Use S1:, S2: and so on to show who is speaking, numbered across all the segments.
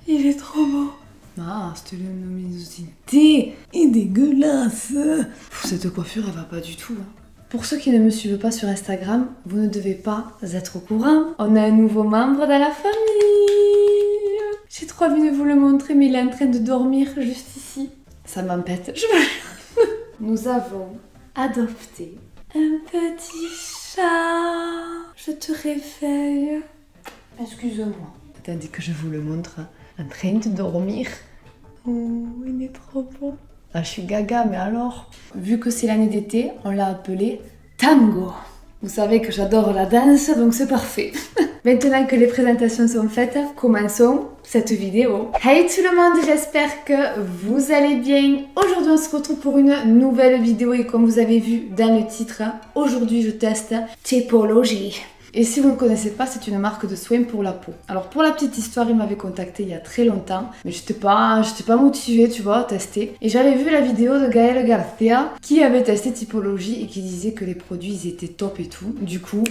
S1: Il est trop beau. Ah, cette luminosité est dégueulasse. Cette coiffure, elle va pas du tout. Pour ceux qui ne me suivent pas sur Instagram, vous ne devez pas être au courant. On a un nouveau membre dans la famille. J'ai trop envie de vous le montrer, mais il est en train de dormir juste ici. Ça m'empête. Nous avons adopté un petit chat. Je te réveille. Excuse-moi. Attendez que je vous le montre. En train de dormir. Oh, il est trop beau. Ah, je suis gaga, mais alors, vu que c'est l'année d'été, on l'a appelé Tango. Vous savez que j'adore la danse, donc c'est parfait. Maintenant que les présentations sont faites, commençons cette vidéo. Hey tout le monde, j'espère que vous allez bien. Aujourd'hui, on se retrouve pour une nouvelle vidéo et comme vous avez vu dans le titre, aujourd'hui je teste Tipology. Et si vous ne connaissez pas, c'est une marque de soins pour la peau. Alors pour la petite histoire, il m'avait contacté il y a très longtemps, mais j'étais pas motivée, tu vois, à tester. Et j'avais vu la vidéo de Gaël Garcia qui avait testé Tipology et qui disait que les produits ils étaient top et tout. Du coup,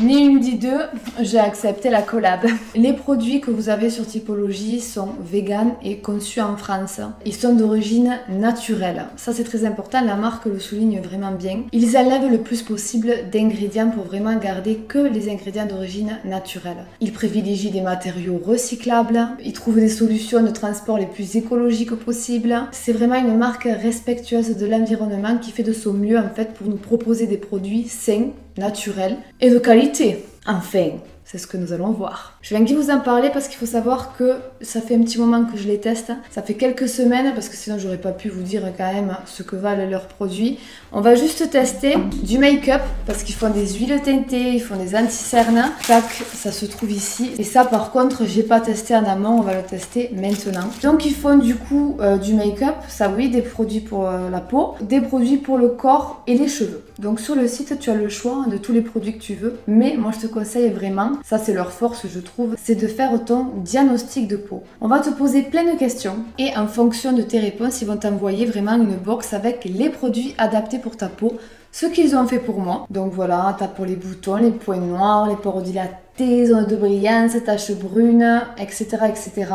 S1: ni une ni deux, j'ai accepté la collab. Les produits que vous avez sur Tipology sont vegan et conçus en France. Ils sont d'origine naturelle. Ça c'est très important, la marque le souligne vraiment bien. Ils enlèvent le plus possible d'ingrédients pour vraiment garder que les ingrédients d'origine naturelle. Ils privilégient des matériaux recyclables, ils trouvent des solutions de transport les plus écologiques possibles. C'est vraiment une marque respectueuse de l'environnement qui fait de son mieux en fait pour nous proposer des produits sains, naturels et de qualité. Enfin, c'est ce que nous allons voir. Je viens de vous en parler parce qu'il faut savoir que ça fait un petit moment que je les teste. Ça fait quelques semaines parce que sinon j'aurais pas pu vous dire quand même ce que valent leurs produits. On va juste tester du make-up parce qu'ils font des huiles teintées, ils font des anti-cernes. Tac, ça se trouve ici. Et ça par contre, j'ai pas testé en amont, on va le tester maintenant. Donc ils font du coup du make-up, ça oui, des produits pour la peau, des produits pour le corps et les cheveux. Donc sur le site, tu as le choix de tous les produits que tu veux. Mais moi je te conseille vraiment, ça c'est leur force je trouve, c'est de faire ton diagnostic de peau. On va te poser plein de questions et en fonction de tes réponses, ils vont t'envoyer vraiment une box avec les produits adaptés pour ta peau. Ce qu'ils ont fait pour moi. Donc voilà, t'as pour les boutons, les points noirs, les pores dilatés, zones de brillance, taches brunes, etc. etc.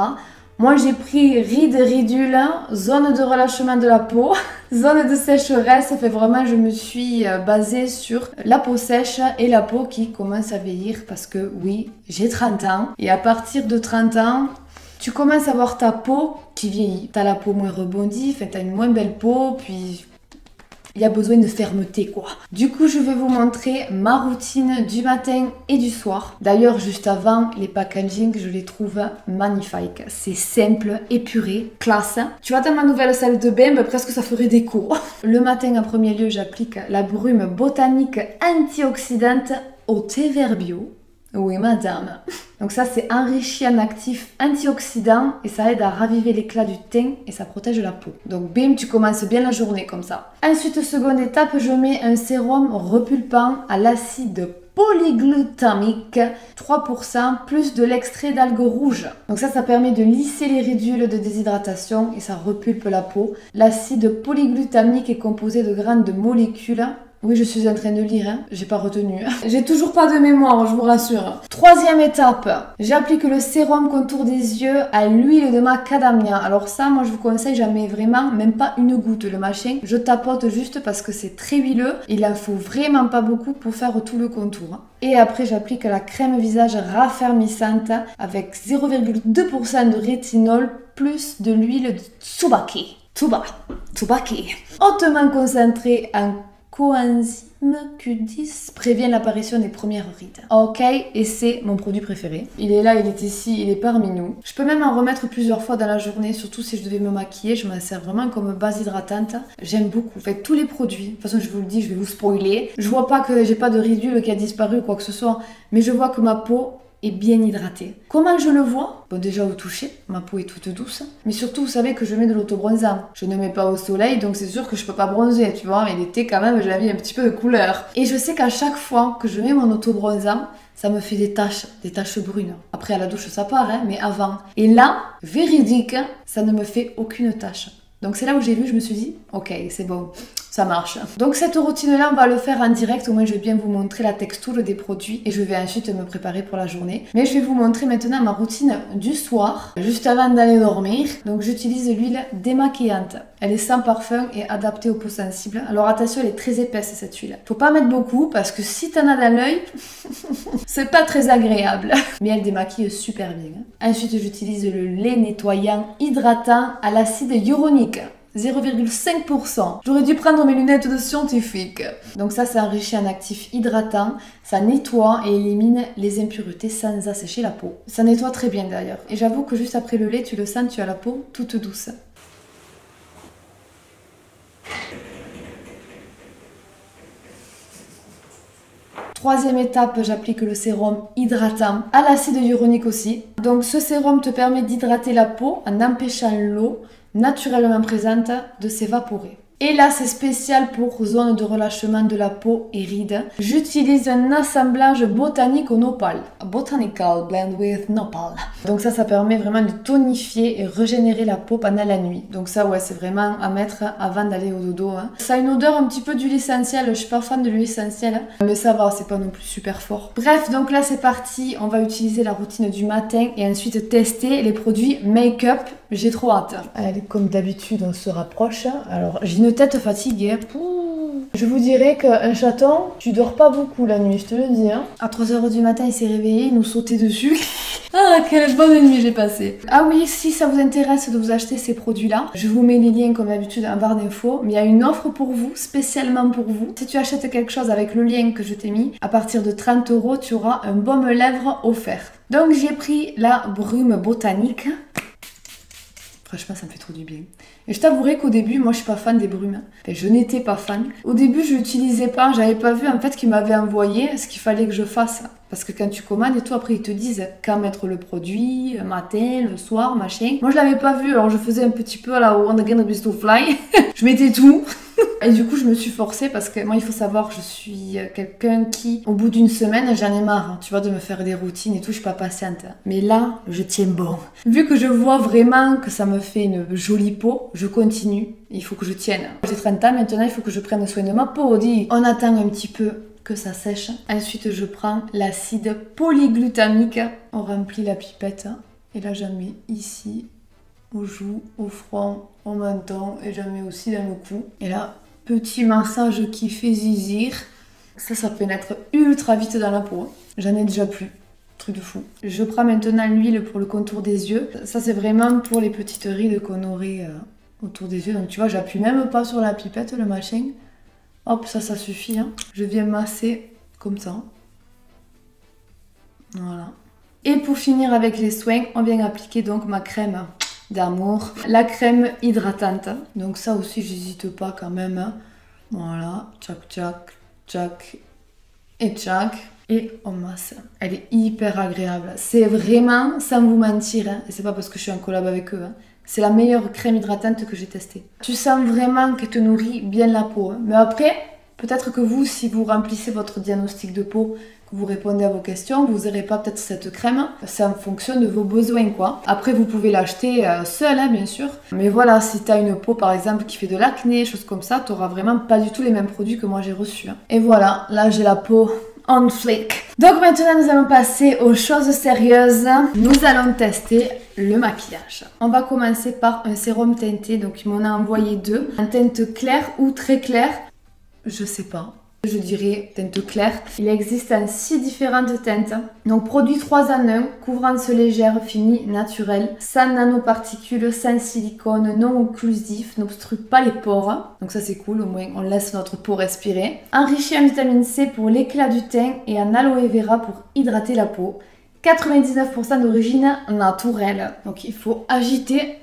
S1: Moi j'ai pris rides, ridules, zone de relâchement de la peau, zone de sécheresse. Fait vraiment je me suis basée sur la peau sèche et la peau qui commence à vieillir parce que oui, j'ai 30 ans et à partir de 30 ans, tu commences à voir ta peau qui vieillit. T'as la peau moins rebondie, t'as une moins belle peau, puis il y a besoin de fermeté quoi. Du coup je vais vous montrer ma routine du matin et du soir. D'ailleurs juste avant, les packaging je les trouve magnifiques. C'est simple, épuré, classe. Tu vois dans ma nouvelle salle de bain, bah, presque ça ferait déco. Le matin en premier lieu j'applique la brume botanique antioxydante au thé vert bio. Oui madame. Donc ça c'est enrichi en actifs antioxydants et ça aide à raviver l'éclat du teint et ça protège la peau. Donc bim, tu commences bien la journée comme ça. Ensuite, seconde étape, je mets un sérum repulpant à l'acide polyglutamique 3% plus de l'extrait d'algues rouges. Donc ça permet de lisser les ridules de déshydratation et ça repulpe la peau. L'acide polyglutamique est composé de grandes molécules. Oui, je suis en train de lire, hein. J'ai pas retenu. J'ai toujours pas de mémoire, je vous rassure. Troisième étape, j'applique le sérum contour des yeux à l'huile de macadamia. Alors ça, moi je vous conseille, j'en mets vraiment même pas une goutte le machin. Je tapote juste parce que c'est très huileux. Il en faut vraiment pas beaucoup pour faire tout le contour. Et après, j'applique la crème visage raffermissante avec 0,2% de rétinol plus de l'huile de tsubaki. Tsubaki. Hautement concentré en coenzyme Q10 prévient l'apparition des premières rides. Ok, et c'est mon produit préféré. Il est là, il est ici, il est parmi nous. Je peux même en remettre plusieurs fois dans la journée, surtout si je devais me maquiller. Je m'en sers vraiment comme base hydratante. J'aime beaucoup. En fait, tous les produits, de toute façon, je vous le dis, je vais vous spoiler. Je vois pas que j'ai pas de ridule qui a disparu ou quoi que ce soit, mais je vois que ma peau est bien hydratée. Comment je le vois? Bon, déjà au toucher, ma peau est toute douce. Mais surtout, vous savez que je mets de l'autobronzant. Je ne mets pas au soleil, donc c'est sûr que je peux pas bronzer, tu vois. Mais l'été, quand même, j'ai envie un petit peu de couleur. Et je sais qu'à chaque fois que je mets mon autobronzant, ça me fait des taches brunes. Après, à la douche, ça part, hein, mais avant. Et là, véridique, ça ne me fait aucune tache. Donc c'est là où j'ai vu, je me suis dit, ok, c'est bon. ça marche. Donc cette routine-là, on va le faire en direct, au moins je vais bien vous montrer la texture des produits et je vais ensuite me préparer pour la journée. Mais je vais vous montrer maintenant ma routine du soir, juste avant d'aller dormir. Donc j'utilise l'huile démaquillante. Elle est sans parfum et adaptée aux peaux sensibles. Alors attention, elle est très épaisse cette huile. Faut pas mettre beaucoup parce que si t'en as dans l'œil, c'est pas très agréable. Mais elle démaquille super bien. Ensuite, j'utilise le lait nettoyant hydratant à l'acide hyaluronique. 0,5%. J'aurais dû prendre mes lunettes de scientifique. Donc ça, c'est enrichi en actifs hydratants. Ça nettoie et élimine les impuretés sans assécher la peau. Ça nettoie très bien d'ailleurs. Et j'avoue que juste après le lait, tu le sens, tu as la peau toute douce. Troisième étape, j'applique le sérum hydratant à l'acide hyaluronique aussi. Donc ce sérum te permet d'hydrater la peau en empêchant l'eau naturellement présente de s'évaporer. Et là, c'est spécial pour zone de relâchement de la peau et rides. J'utilise un assemblage botanique au nopal. Botanical blend with nopal. Donc ça permet vraiment de tonifier et régénérer la peau pendant la nuit. Donc ça, ouais, c'est vraiment à mettre avant d'aller au dodo. Hein. Ça a une odeur un petit peu d'huile essentielle. Je suis pas fan de l'huile essentielle, mais ça va, c'est pas non plus super fort. Bref, donc là, c'est parti. On va utiliser la routine du matin et ensuite tester les produits make-up. J'ai trop hâte. Allez, comme d'habitude, on se rapproche. Alors, j'ai une tête fatiguée. Je vous dirais qu'un chaton, tu dors pas beaucoup la nuit, je te le dis. Hein. À 3h du matin, il s'est réveillé, il nous sautait dessus. Ah, quelle bonne nuit j'ai passée. Ah oui, si ça vous intéresse de vous acheter ces produits-là, je vous mets les liens comme d'habitude en barre d'infos. Mais il y a une offre pour vous, spécialement pour vous. Si tu achètes quelque chose avec le lien que je t'ai mis, à partir de 30 €, tu auras un baume lèvres offert. Donc j'ai pris la brume botanique. Franchement, ça me fait trop du bien. Et je t'avouerai qu'au début, moi, je suis pas fan des brumes. Enfin, je n'étais pas fan. Au début, je l'utilisais pas. J'avais pas vu, en fait, qu'ils m'avaient envoyé ce qu'il fallait que je fasse. Parce que quand tu commandes et tout, après, ils te disent quand mettre le produit, le matin, le soir, machin. Moi, je l'avais pas vu. Alors, je faisais un petit peu à la One Again Beast to Fly. Je mettais tout. Et du coup, je me suis forcée parce que moi, il faut savoir, je suis quelqu'un qui, au bout d'une semaine, j'en ai marre, hein, tu vois, de me faire des routines et tout, je suis pas patiente. Mais là, je tiens bon. Vu que je vois vraiment que ça me fait une jolie peau, je continue. Il faut que je tienne. J'ai 30 ans, maintenant, il faut que je prenne soin de ma peau. On attend un petit peu que ça sèche. Ensuite, je prends l'acide polyglutamique. On remplit la pipette. Et là, j'en mets ici, aux joues, au front, au menton. Et j'en mets aussi dans le cou. Et là, petit massage qui fait zizir. Ça pénètre ultra vite dans la peau. J'en ai déjà plus. Truc de fou. Je prends maintenant l'huile pour le contour des yeux. Ça, c'est vraiment pour les petites rides qu'on aurait autour des yeux. Donc, tu vois, j'appuie même pas sur la pipette, le machin. Hop, ça suffit. Hein. Je viens masser comme ça. Voilà. Et pour finir avec les soins, on vient appliquer donc ma crème d'amour. La crème hydratante. Donc ça aussi, j'hésite pas quand même. Hein. Voilà. Tchac, tchac, tchac et tchac. Et on masse. Elle est hyper agréable. C'est vraiment, sans vous mentir, hein, et c'est pas parce que je suis en collab avec eux, hein, c'est la meilleure crème hydratante que j'ai testée. Tu sens vraiment qu'elle te nourrit bien la peau. Hein. Mais après, peut-être que vous, si vous remplissez votre diagnostic de peau, que vous répondez à vos questions, vous n'aurez pas peut-être cette crème. C'est en fonction de vos besoins, quoi. Après, vous pouvez l'acheter seule, hein, bien sûr. Mais voilà, si tu as une peau, par exemple, qui fait de l'acné, choses comme ça, tu n'auras vraiment pas du tout les mêmes produits que moi j'ai reçus. Hein. Et voilà, là, j'ai la peau on flick. Donc maintenant, nous allons passer aux choses sérieuses. Nous allons tester le maquillage. On va commencer par un sérum teinté. Donc, il m'en a envoyé 2. En teinte claire ou très claire. Je sais pas. Je dirais teinte claire. Il existe en 6 différentes teintes. Donc produit 3 en 1, couvrance légère, finie, naturelle, sans nanoparticules, sans silicone, non occlusif, n'obstrue pas les pores. Donc ça c'est cool, au moins on laisse notre peau respirer. Enrichi en vitamine C pour l'éclat du teint et en aloe vera pour hydrater la peau. 99% d'origine naturelle. Donc il faut agiter.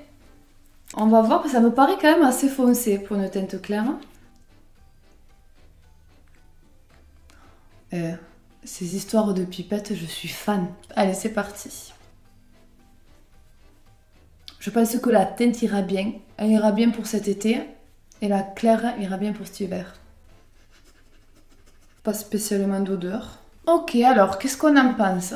S1: On va voir que ça me paraît quand même assez foncé pour une teinte claire. Ces histoires de pipettes, je suis fan. Allez, c'est parti. Je pense que la teinte ira bien. Elle ira bien pour cet été. Et la claire ira bien pour cet hiver. Pas spécialement d'odeur. Ok, alors, qu'est-ce qu'on en pense?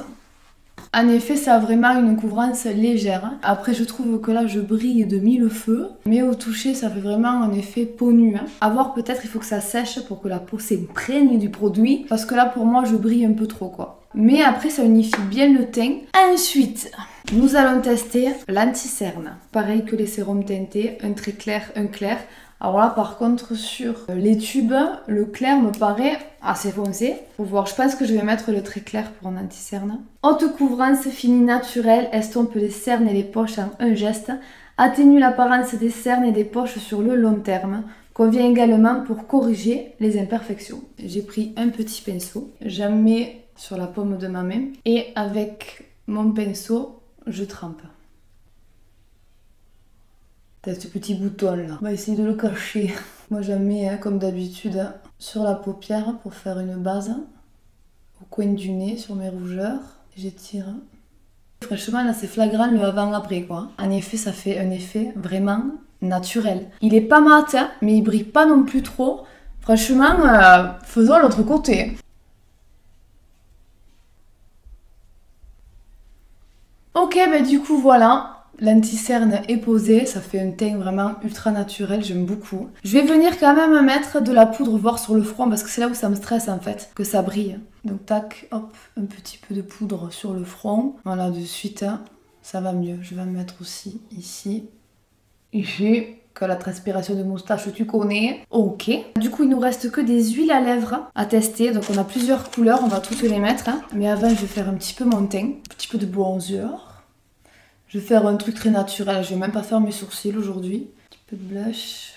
S1: En effet, ça a vraiment une couvrance légère. Après, je trouve que là, je brille de mille feux. Mais au toucher, ça fait vraiment un effet peau nue. À voir, peut-être il faut que ça sèche pour que la peau s'imprègne du produit. Parce que là, pour moi, je brille un peu trop, quoi. Mais après, ça unifie bien le teint. Ensuite, nous allons tester l'anti-cerne. Pareil que les sérums teintés, un très clair, un clair. Alors là, par contre, sur les tubes, le clair me paraît assez foncé. Faut voir, je pense que je vais mettre le très clair pour un anti-cerne. Haute couvrance, fini naturel, estompe les cernes et les poches en un geste. Atténue l'apparence des cernes et des poches sur le long terme. Convient également pour corriger les imperfections. J'ai pris un petit pinceau, j'en mets sur la paume de ma main et avec mon pinceau, je trempe. T'as ce petit bouton là, on va essayer de le cacher. Moi j'en mets comme d'habitude sur la paupière pour faire une base, au coin du nez, sur mes rougeurs. J'étire. Franchement là c'est flagrant le avant-après quoi. En effet ça fait un effet vraiment naturel. Il est pas mat hein, mais il brille pas non plus trop. Franchement faisons l'autre côté. Ok bah du coup voilà. L'anti-cerne est posé, ça fait un teint vraiment ultra naturel, j'aime beaucoup. Je vais venir quand même mettre de la poudre, voir sur le front, parce que c'est là où ça me stresse en fait, que ça brille. Donc tac, hop, un petit peu de poudre sur le front. Voilà, de suite, ça va mieux. Je vais en mettre aussi ici. Ici, que la transpiration de moustache, tu connais. Ok. Du coup, il nous reste que des huiles à lèvres à tester. Donc on a plusieurs couleurs, on va toutes les mettre. Mais avant, je vais faire un petit peu mon teint, un petit peu de bronzer. Je vais faire un truc très naturel, je vais même pas faire mes sourcils aujourd'hui. Un petit peu de blush.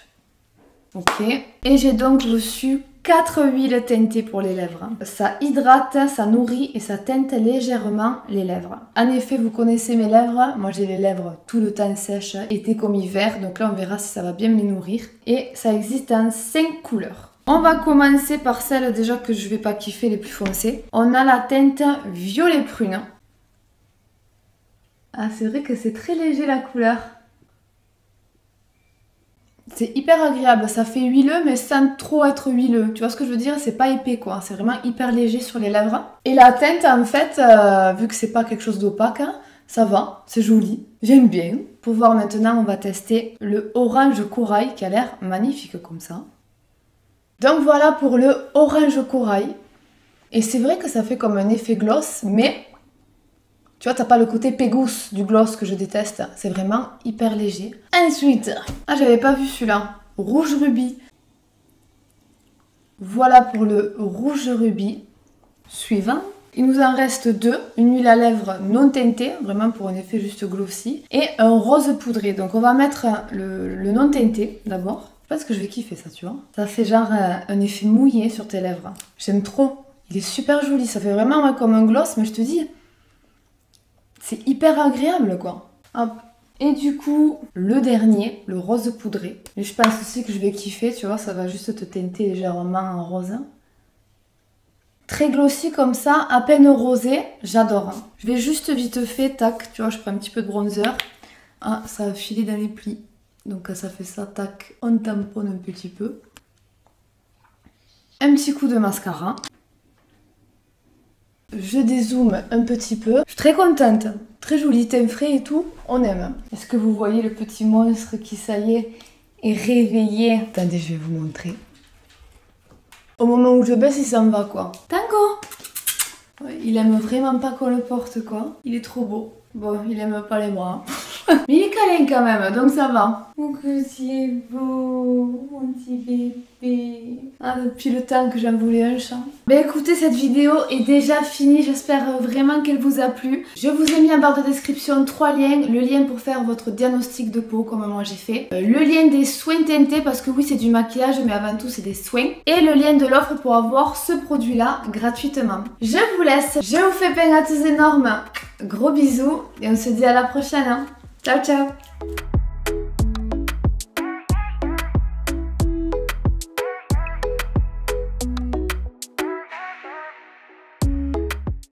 S1: Ok. Et j'ai donc reçu 4 huiles teintées pour les lèvres. Ça hydrate, ça nourrit et ça teinte légèrement les lèvres. En effet, vous connaissez mes lèvres. Moi, j'ai les lèvres tout le temps sèches, été comme hiver. Donc là, on verra si ça va bien me les nourrir. Et ça existe en 5 couleurs. On va commencer par celles déjà que je vais pas kiffer, les plus foncées. On a la teinte violet prune. Ah, c'est vrai que c'est très léger la couleur. C'est hyper agréable, ça fait huileux mais sans trop être huileux. Tu vois ce que je veux dire? C'est pas épais quoi, c'est vraiment hyper léger sur les lèvres. Et la teinte en fait, vu que c'est pas quelque chose d'opaque, hein, ça va, c'est joli, j'aime bien. Pour voir maintenant, on va tester le orange corail qui a l'air magnifique comme ça. Donc voilà pour le orange corail. Et c'est vrai que ça fait comme un effet gloss, mais... Tu vois, t'as pas le côté pégousse du gloss que je déteste. C'est vraiment hyper léger. Ensuite, ah j'avais pas vu celui-là. Rouge rubis. Voilà pour le rouge rubis. Suivant. Il nous en reste 2. Une huile à lèvres non teintée, vraiment pour un effet juste glossy. Et un rose poudré. Donc on va mettre le non teinté d'abord. Je pense que je vais kiffer ça, tu vois. Ça fait genre un effet mouillé sur tes lèvres. J'aime trop. Il est super joli. Ça fait vraiment comme un gloss, mais je te dis... C'est hyper agréable quoi. Hop. Et du coup, le dernier, le rose poudré. Mais je pense aussi que je vais kiffer, tu vois, ça va juste te teinter légèrement en rose. Très glossy comme ça, à peine rosé, j'adore. Je vais juste vite fait, tac, tu vois, je prends un petit peu de bronzer. Ah, ça a filé dans les plis. Donc ça fait ça, tac, on tamponne un petit peu. Un petit coup de mascara. Je dézoome un petit peu. Je suis très contente. Très joli, teint frais et tout. On aime. Est-ce que vous voyez le petit monstre qui, ça y est réveillé? Attendez, je vais vous montrer. Au moment où je baisse, il s'en va quoi. Tango! Ouais, il aime vraiment pas qu'on le porte quoi. Il est trop beau. Bon, il aime pas les bras. Mais il est câlin quand même, donc ça va. Oh que c'est beau, mon petit bébé. Ah, depuis le temps que j'en voulais un chat. Bah écoutez, cette vidéo est déjà finie. J'espère vraiment qu'elle vous a plu. Je vous ai mis en barre de description 3 liens. Le lien pour faire votre diagnostic de peau, comme moi j'ai fait. Le lien des soins teintés, parce que oui, c'est du maquillage, mais avant tout, c'est des soins. Et le lien de l'offre pour avoir ce produit-là gratuitement. Je vous laisse. Je vous fais plein à tous énormes. Gros bisous. Et on se dit à la prochaine. Hein. Ciao, ciao.